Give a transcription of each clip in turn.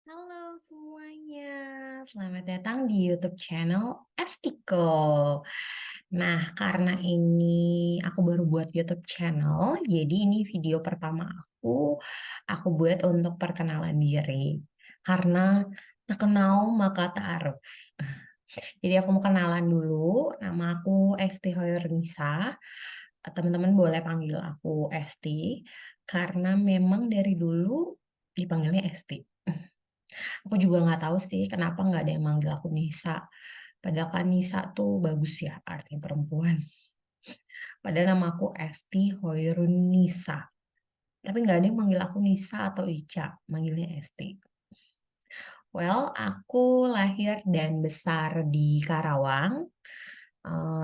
Halo semuanya, selamat datang di YouTube channel Estiko. Nah, karena ini aku baru buat YouTube channel, jadi ini video pertama aku buat untuk perkenalan diri. Karena tak kenal maka ta'aruf. Jadi aku mau kenalan dulu, nama aku Esti Hoirunisa. Teman-teman boleh panggil aku Esti, karena memang dari dulu dipanggilnya Esti. Aku juga nggak tahu sih kenapa nggak ada yang manggil aku Nisa. Padahal kan Nisa tuh bagus ya artinya perempuan. Padahal nama aku Esti Hoirun Nisa. Tapi nggak ada yang manggil aku Nisa atau Ica. Manggilnya Esti. Well, aku lahir dan besar di Karawang.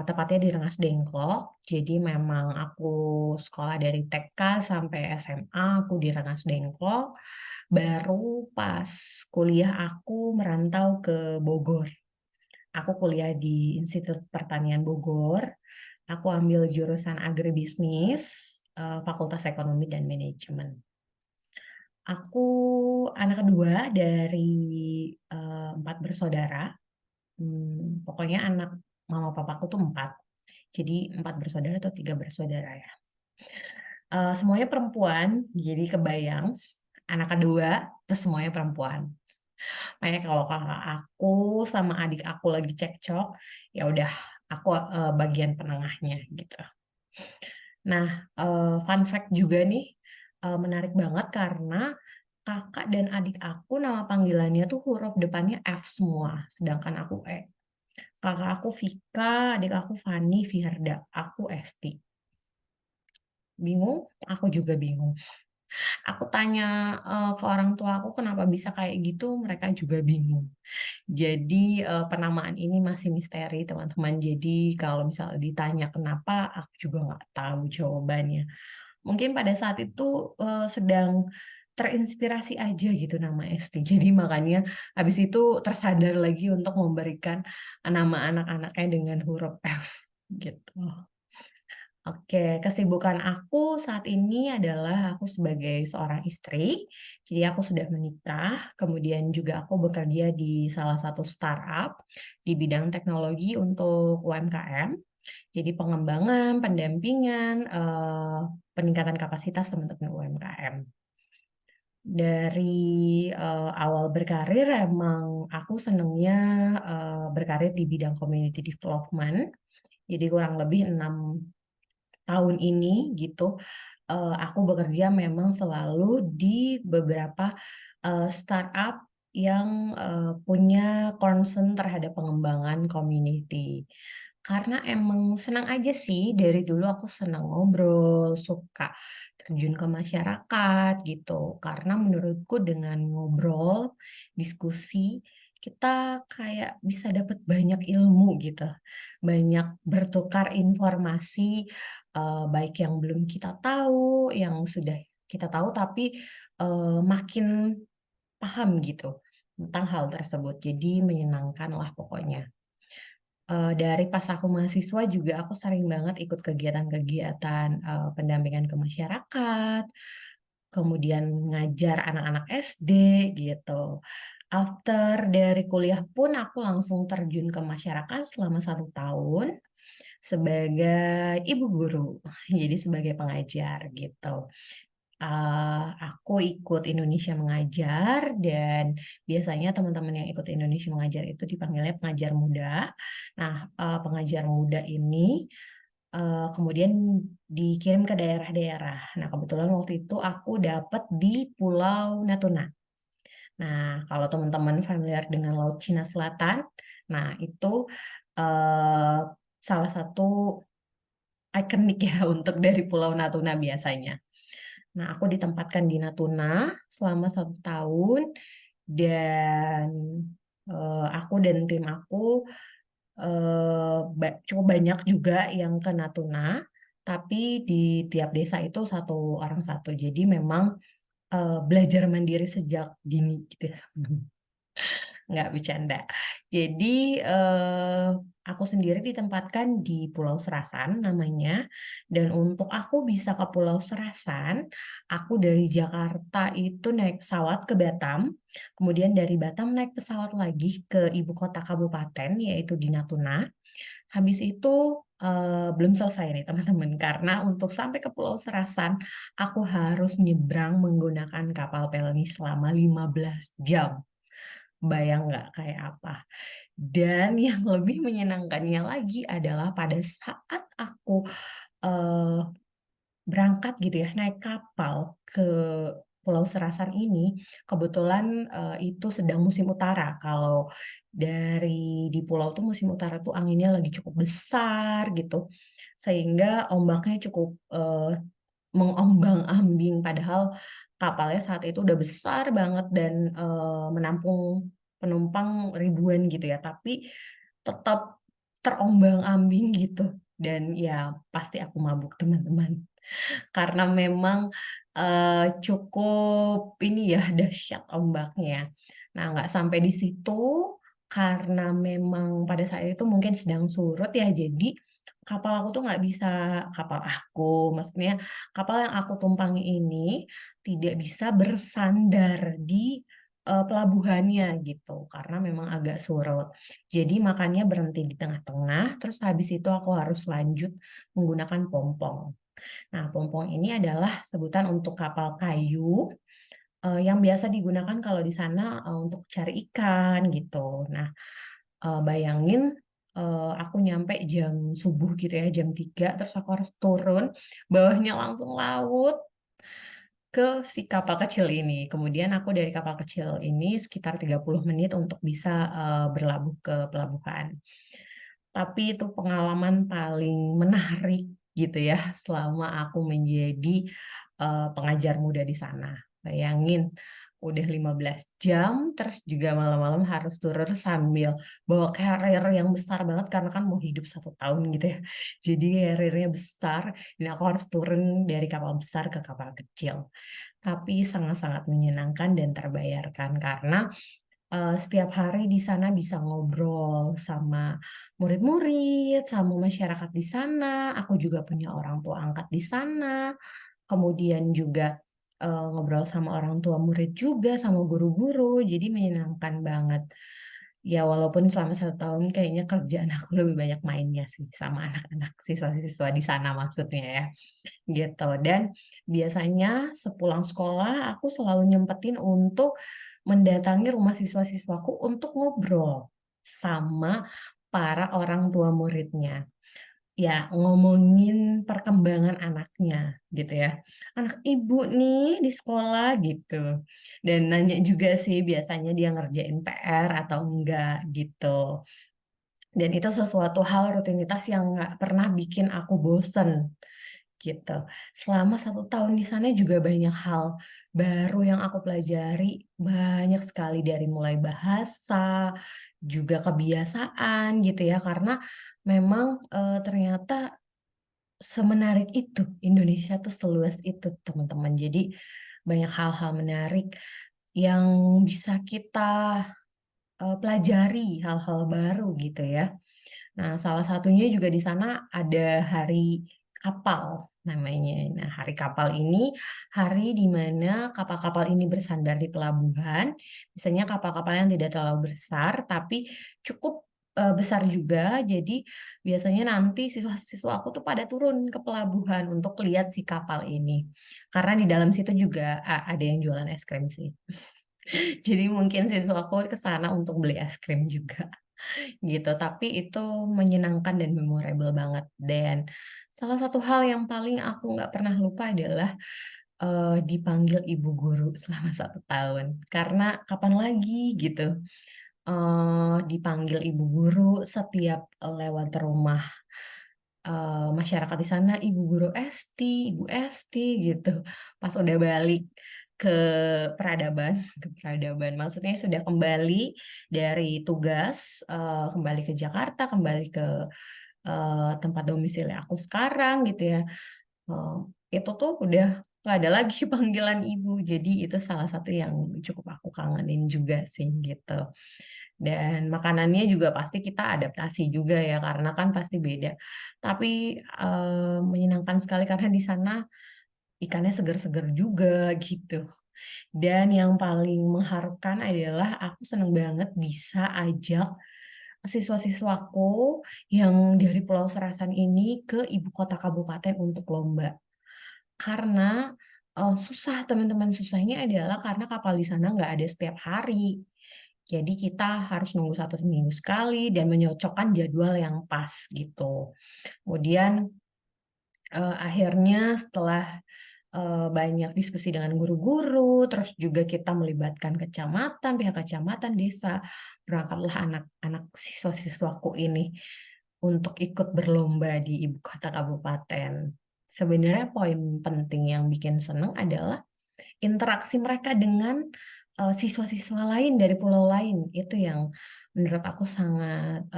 Tepatnya di Rengas Dengklok. Jadi memang aku sekolah dari TK sampai SMA aku di Rengas Dengklok. Baru pas kuliah aku merantau ke Bogor. Aku kuliah di Institut Pertanian Bogor. Aku ambil jurusan agribisnis, Fakultas Ekonomi dan Manajemen. Aku anak kedua dari empat bersaudara. Pokoknya anak mama papaku tuh empat. Jadi empat bersaudara atau tiga bersaudara ya. Semuanya perempuan, jadi kebayang anak kedua terus semuanya perempuan. Makanya kalau kakak aku sama adik aku lagi cekcok, ya udah aku bagian penengahnya gitu. Nah, fun fact juga nih, menarik banget karena kakak dan adik aku nama panggilannya tuh huruf depannya F semua, sedangkan aku E. Kakak aku Vika, adik aku Fani, Firda, aku Esti. Bingung? Aku juga bingung. Aku tanya ke orang tua aku kenapa bisa kayak gitu, mereka juga bingung. Jadi penamaan ini masih misteri teman-teman. Jadi kalau misalnya ditanya kenapa, aku juga nggak tahu jawabannya. Mungkin pada saat itu sedang terinspirasi aja gitu nama Esti. Jadi makanya habis itu tersadar lagi untuk memberikan nama anak-anaknya dengan huruf F gitu. Oke, kesibukan aku saat ini adalah aku sebagai seorang istri. Jadi aku sudah menikah, kemudian juga aku bekerja di salah satu startup di bidang teknologi untuk UMKM. Jadi pengembangan, pendampingan, peningkatan kapasitas teman-teman UMKM. Dari awal berkarir emang aku senangnya berkarir di bidang community development. Jadi kurang lebih 6 tahun ini gitu, aku bekerja memang selalu di beberapa, startup yang, punya concern terhadap pengembangan community. Karena emang senang aja sih, dari dulu aku senang ngobrol, suka terjun ke masyarakat gitu. Karena menurutku dengan ngobrol, diskusi, kita kayak bisa dapat banyak ilmu gitu, banyak bertukar informasi baik yang belum kita tahu, yang sudah kita tahu tapi, makin paham gitu tentang hal tersebut. Jadi menyenangkan lah pokoknya. Dari pas aku mahasiswa juga aku sering banget ikut kegiatan-kegiatan, pendampingan ke masyarakat, kemudian ngajar anak-anak SD gitu. After dari kuliah pun aku langsung terjun ke masyarakat selama 1 tahun sebagai ibu guru, jadi sebagai pengajar gitu. Aku ikut Indonesia Mengajar dan biasanya teman-teman yang ikut Indonesia Mengajar itu dipanggilnya pengajar muda. Nah, pengajar muda ini, kemudian dikirim ke daerah-daerah. Nah, kebetulan waktu itu aku dapat di Pulau Natuna. Nah, kalau teman-teman familiar dengan Laut Cina Selatan, nah itu, eee, salah satu ikonik ya untuk dari Pulau Natuna biasanya. Nah, aku ditempatkan di Natuna selama 1 tahun dan, aku dan tim aku, cukup banyak juga yang ke Natuna, tapi di tiap desa itu satu orang satu. Jadi memang, belajar mandiri sejak dini gitu ya. Nggak bercanda. Jadi, aku sendiri ditempatkan di Pulau Serasan namanya, dan untuk aku bisa ke Pulau Serasan, aku dari Jakarta itu naik pesawat ke Batam, kemudian dari Batam naik pesawat lagi ke ibu kota kabupaten, yaitu di Natuna. Habis itu, belum selesai nih teman-teman, karena untuk sampai ke Pulau Serasan, aku harus nyebrang menggunakan kapal pelni selama 15 jam. Bayang nggak kayak apa? Dan yang lebih menyenangkannya lagi adalah pada saat aku, eee, berangkat gitu ya, naik kapal ke Pulau Serasan ini, kebetulan, itu sedang musim utara. Kalau dari di pulau tuh musim utara tuh anginnya lagi cukup besar gitu, sehingga ombaknya cukup, mengombang-ambing, padahal kapalnya saat itu udah besar banget dan, menampung penumpang ribuan gitu ya, tapi tetap terombang-ambing gitu dan ya pasti aku mabuk teman-teman. Karena memang, cukup ini ya, dahsyat ombaknya. Nah, nggak sampai di situ, karena memang pada saat itu mungkin sedang surut ya, jadi kapal aku tuh nggak bisa kapal aku, maksudnya kapal yang aku tumpangi ini tidak bisa bersandar di, pelabuhannya gitu, karena memang agak surut. Jadi makanya berhenti di tengah-tengah, terus habis itu aku harus lanjut menggunakan pompong. Nah, pompong ini adalah sebutan untuk kapal kayu, yang biasa digunakan kalau di sana, untuk cari ikan gitu. Nah, bayangin, aku nyampe jam subuh gitu ya, jam 3 terus aku harus turun, bawahnya langsung laut ke si kapal kecil ini. Kemudian aku dari kapal kecil ini sekitar 30 menit untuk bisa, berlabuh ke pelabuhan. Tapi itu pengalaman paling menarik gitu ya, selama aku menjadi, pengajar muda di sana. Bayangin, udah 15 jam, terus juga malam-malam harus turun sambil bawa carrier yang besar banget karena kan mau hidup 1 tahun gitu ya. Jadi carrier-nya besar dan aku harus turun dari kapal besar ke kapal kecil. Tapi sangat-sangat menyenangkan dan terbayarkan karena setiap hari di sana bisa ngobrol sama murid-murid, sama masyarakat di sana, aku juga punya orang tua angkat di sana, kemudian juga, ngobrol sama orang tua murid juga, sama guru-guru, jadi menyenangkan banget. Ya walaupun selama 1 tahun kayaknya kerjaan aku lebih banyak mainnya sih sama anak-anak siswa-siswa di sana maksudnya ya, gitu. Dan biasanya sepulang sekolah aku selalu nyempetin untuk mendatangi rumah siswa-siswaku untuk ngobrol sama para orang tua muridnya. Ya, ngomongin perkembangan anaknya gitu ya. "Anak ibu nih di sekolah," gitu. Dan nanya juga sih biasanya dia ngerjain PR atau enggak gitu. Dan itu sesuatu hal rutinitas yang nggak pernah bikin aku bosen. Gitu. Selama 1 tahun di sana juga banyak hal baru yang aku pelajari, banyak sekali dari mulai bahasa, juga kebiasaan gitu ya, karena memang, ternyata semenarik itu, Indonesia tuh seluas itu teman-teman. Jadi banyak hal-hal menarik yang bisa kita, pelajari, hal-hal baru gitu ya. Nah, salah satunya juga di sana ada Hari Kapal namanya. Nah, Hari Kapal ini hari di mana kapal-kapal ini bersandar di pelabuhan. Biasanya kapal-kapal yang tidak terlalu besar, tapi cukup, besar juga. Jadi biasanya nanti siswa-siswa aku tuh pada turun ke pelabuhan untuk lihat si kapal ini. Karena di dalam situ juga ada yang jualan es krim sih. Jadi mungkin siswaku ke sana untuk beli es krim juga. Gitu, tapi itu menyenangkan dan memorable banget dan salah satu hal yang paling aku nggak pernah lupa adalah, dipanggil ibu guru selama 1 tahun. Karena kapan lagi gitu, dipanggil ibu guru setiap lewat rumah, masyarakat di sana, "Ibu guru Esti, Ibu Esti," gitu. Pas udah balik ke peradaban ke peradaban, maksudnya sudah kembali dari tugas, kembali ke Jakarta, kembali ke, tempat domisili aku sekarang gitu ya, eee, itu tuh udah nggak ada lagi panggilan ibu. Jadi itu salah satu yang cukup aku kangenin juga sih gitu. Dan makanannya juga pasti kita adaptasi juga ya karena kan pasti beda. Tapi menyenangkan sekali karena di sana ikannya segar-segar juga gitu. Dan yang paling mengharukan adalah aku seneng banget bisa ajak siswa-siswaku yang dari Pulau Serasan ini ke ibu kota kabupaten untuk lomba. Karena susah teman-teman, susahnya adalah karena kapal di sana nggak ada setiap hari. Jadi kita harus nunggu 1 minggu sekali dan menyocokkan jadwal yang pas gitu. Kemudian akhirnya setelah banyak diskusi dengan guru-guru, terus juga kita melibatkan kecamatan, pihak kecamatan, desa, berangkatlah anak-anak siswa-siswaku ini untuk ikut berlomba di ibu kota kabupaten. Sebenarnya poin penting yang bikin seneng adalah interaksi mereka dengan siswa-siswa lain dari pulau lain. Itu yang menurut aku sangat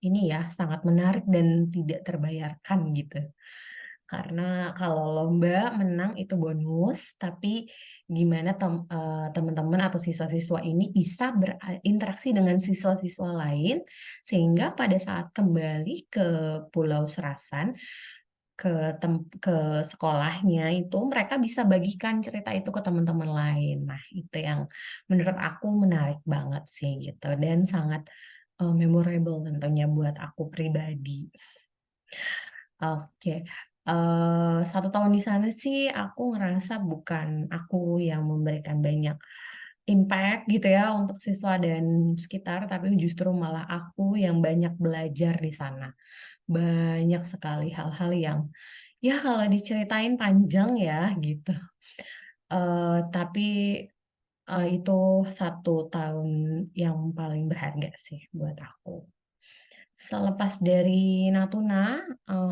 ini ya, sangat menarik dan tidak terbayarkan gitu. Karena kalau lomba menang itu bonus, tapi gimana teman-teman atau siswa-siswa ini bisa berinteraksi dengan siswa-siswa lain sehingga pada saat kembali ke Pulau Serasan ke sekolahnya itu mereka bisa bagikan cerita itu ke teman-teman lain. Nah, itu yang menurut aku menarik banget sih gitu dan sangat memorable tentunya buat aku pribadi. Oke, 1 tahun di sana sih aku ngerasa bukan aku yang memberikan banyak impact gitu ya untuk siswa dan sekitar, tapi justru malah aku yang banyak belajar di sana. Banyak sekali hal-hal yang, ya kalau diceritain panjang ya gitu, tapi, itu 1 tahun yang paling berharga sih buat aku. Selepas dari Natuna,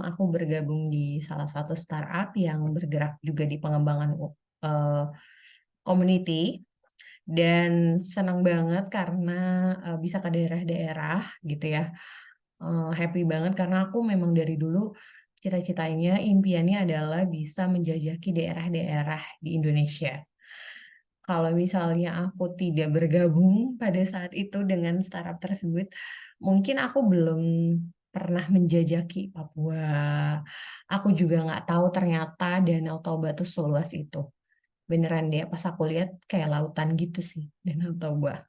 aku bergabung di salah satu startup yang bergerak juga di pengembangan eee, community dan senang banget karena, bisa ke daerah-daerah gitu ya. Happy banget karena aku memang dari dulu cita-citanya, impiannya adalah bisa menjajaki daerah-daerah di Indonesia. Kalau misalnya aku tidak bergabung pada saat itu dengan startup tersebut, mungkin aku belum pernah menjajaki Papua. Aku juga nggak tahu ternyata Danau Toba tuh seluas itu. Beneran deh, pas aku lihat kayak lautan gitu sih, Danau Toba.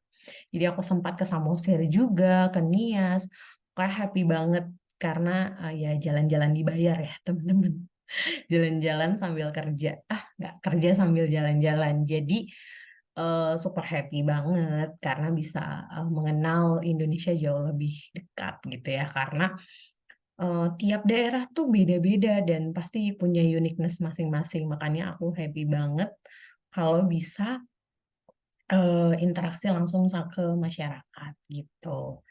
Jadi aku sempat ke Samosir juga, ke Nias, pokoknya happy banget karena ya jalan-jalan dibayar ya teman-teman. Jalan-jalan sambil kerja. Nggak kerja sambil jalan-jalan. Jadi super happy banget karena bisa mengenal Indonesia jauh lebih dekat gitu ya. Karena tiap daerah tuh beda-beda dan pasti punya uniqueness masing-masing. Makanya aku happy banget kalau bisa interaksi langsung ke masyarakat gitu.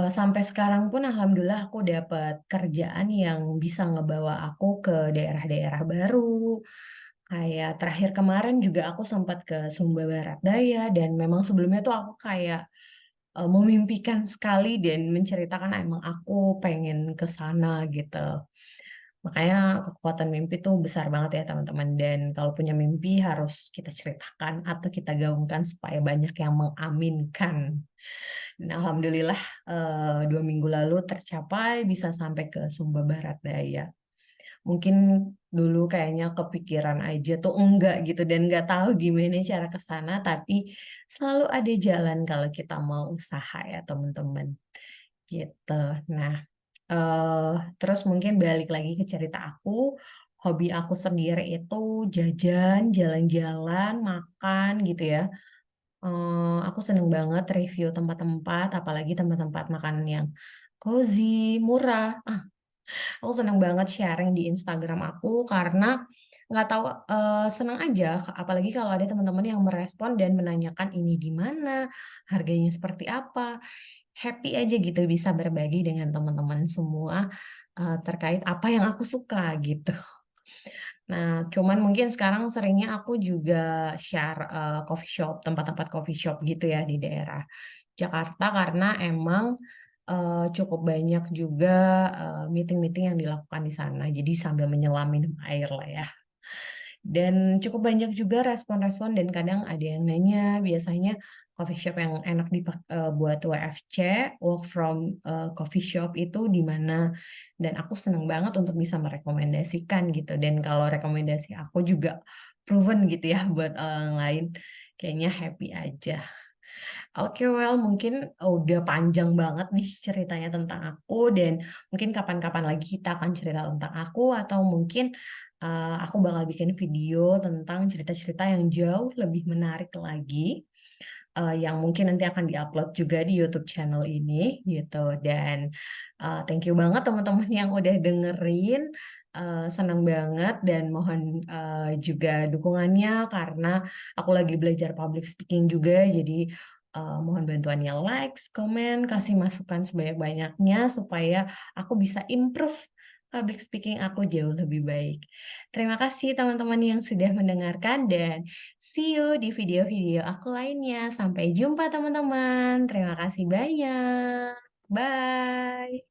Sampai sekarang pun alhamdulillah aku dapat kerjaan yang bisa ngebawa aku ke daerah-daerah baru. Kayak terakhir kemarin juga aku sempat ke Sumba Barat Daya dan memang sebelumnya tuh aku kayak memimpikan sekali dan menceritakan emang aku pengen ke sana gitu. Makanya kekuatan mimpi tuh besar banget ya teman-teman dan kalau punya mimpi harus kita ceritakan atau kita gaungkan supaya banyak yang mengaminkan. Dan alhamdulillah 2 minggu lalu tercapai bisa sampai ke Sumba Barat Daya. Mungkin dulu kayaknya kepikiran aja tuh enggak gitu dan nggak tahu gimana cara ke sana, tapi selalu ada jalan kalau kita mau usaha ya teman-teman, gitu. Nah, terus mungkin balik lagi ke cerita aku, hobi aku sendiri itu jajan, jalan-jalan, makan gitu ya. Aku seneng banget review tempat-tempat, apalagi tempat-tempat makanan yang cozy, murah. Aku seneng banget sharing di Instagram aku karena nggak tahu, seneng aja, apalagi kalau ada teman-teman yang merespon dan menanyakan ini di mana, harganya seperti apa. Happy aja gitu bisa berbagi dengan teman-teman semua, terkait apa yang aku suka gitu. Nah, cuman mungkin sekarang seringnya aku juga share, coffee shop, tempat-tempat coffee shop gitu ya di daerah Jakarta karena emang cukup banyak juga, meeting-meeting yang dilakukan di sana. Jadi sambil menyelam minum air lah ya. Dan cukup banyak juga respon-respon dan kadang ada yang nanya biasanya coffee shop yang enak buat WFC, work from, coffee shop itu di mana, dan aku seneng banget untuk bisa merekomendasikan gitu dan kalau rekomendasi aku juga proven gitu ya buat orang lain, kayaknya happy aja. Oke, well mungkin udah panjang banget nih ceritanya tentang aku dan mungkin kapan-kapan lagi kita akan cerita tentang aku atau mungkin, aku bakal bikin video tentang cerita-cerita yang jauh lebih menarik lagi, yang mungkin nanti akan di-upload juga di YouTube channel ini gitu dan, thank you banget teman-teman yang udah dengerin, senang banget dan mohon, juga dukungannya karena aku lagi belajar public speaking juga jadi, mohon bantuannya likes, komen, kasih masukan sebanyak-banyaknya supaya aku bisa improve public speaking aku jauh lebih baik. Terima kasih teman-teman yang sudah mendengarkan dan see you di video-video aku lainnya. Sampai jumpa teman-teman. Terima kasih banyak. Bye.